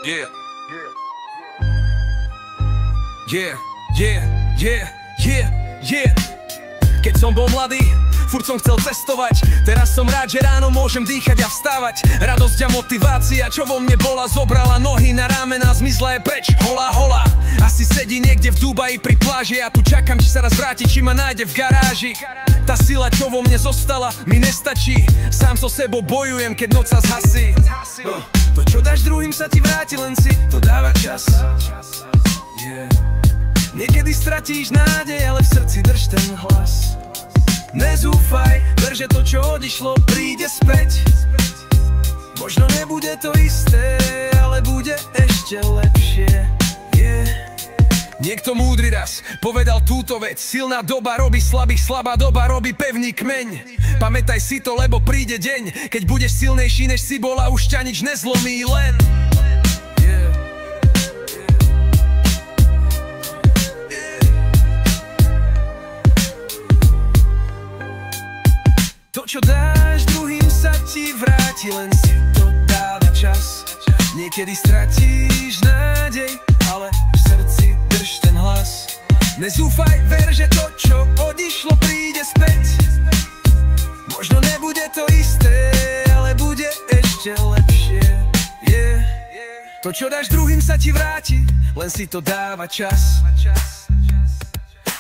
Yeah. Yeah, yeah, yeah, yeah, yeah. Keď som bol mladý, furt som chcel cestovať. Teraz som rád, že ráno môžem dýchať a vstávať. Radosť a motivácia, čo vo mne bola, zobrala nohy na ramena, zmizla je preč, holá, holá. Asi sedí niekde v Dubaji pri pláži, ja tu čakám, či sa raz vráti, či ma nájde v garáži. Tá sila, čo vo mne zostala, mi nestačí. Sám so sebou bojujem, keď noc sa zhasí. To, čo dáš druhým, sa ti vráti, len si to dáva čas. Yeah. Niekedy stratíš nádej, ale v srdci drž ten hlas. Nezúfaj, ver, že to, čo odišlo, príde späť. Možno nebude to isté, ale bude ešte lepšie. Yeah. Niekto múdry raz povedal túto vec: silná doba robí slabých, slabá doba robí pevný kmeň. Pamätaj si to, lebo príde deň, keď budeš silnejší, než si bol, a už ťa nič nezlomí len. To, čo dáš druhým, sa ti vráti, len si to dáva čas. Niekedy stratíš nádej, ale v srdci drž ten hlas. Nezúfaj, ver, že to, čo odišlo, príde späť. Možno nebude to isté, ale bude ešte lepšie. Yeah. To, čo dáš druhým, sa ti vráti, len si to dáva čas.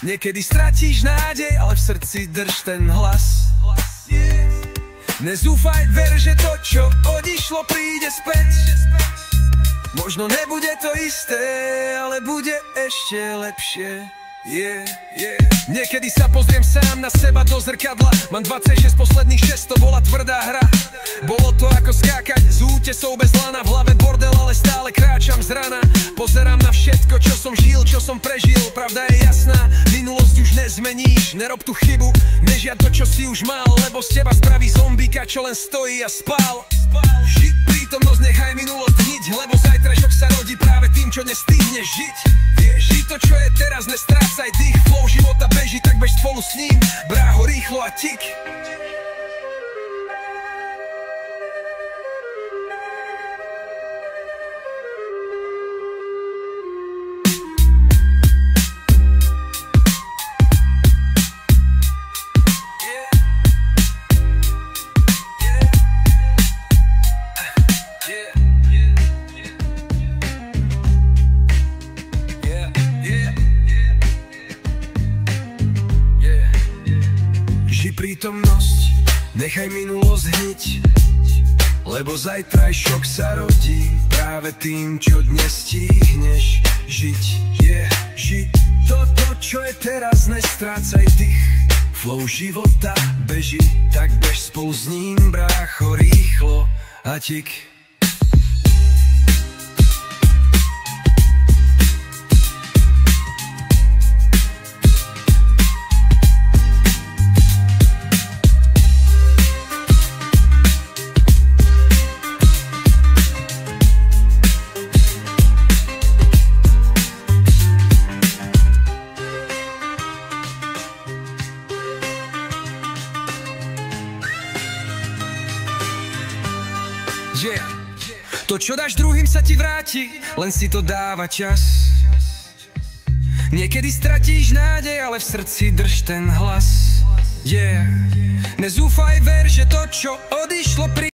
Niekedy stratíš nádej, ale v srdci drž ten hlas. Nezúfaj, ver, že to, čo odišlo, príde späť. Možno nebude to isté, ale bude ešte lepšie. Yeah, yeah. Niekedy sa pozriem sám na seba do zrkadla. Mám 26, posledných 6, to bola tvrdá hra. Bolo to ako skákať z útesov bez lana. V hlave bordel, ale stále kráčam z rana. Pozerám na všetko, čo som žil, čo som prežil. Pravda je jasná, minulosť už nezmeníš. Nerob tú chybu, nežiad to, čo si už mal, lebo z teba spraví zombíka, čo len stojí a spal. Žiť prítomnosť, nechaj minulosť hniť, lebo zajtrajšok sa rodí práve tým, čo nestihneš žiť. Žiť to, čo je teraz, nestrácaj dých. Flow života beží, tak bež spolu s ním. Bráho, rýchlo a tik. Prítomnosť, nechaj minulosť hniť, lebo zajtrajšok sa rodí práve tým, čo dnes stihneš žiť. Žiť to, čo je teraz, nestrácaj dých. Flow života beží, tak bež spolu s ním, brácho, rýchlo a tik. Yeah. To, čo dáš druhým, sa ti vráti, len si to dáva čas. Niekedy stratíš nádej, ale v srdci drž ten hlas. Yeah. Nezúfaj, ver, že to, čo odišlo,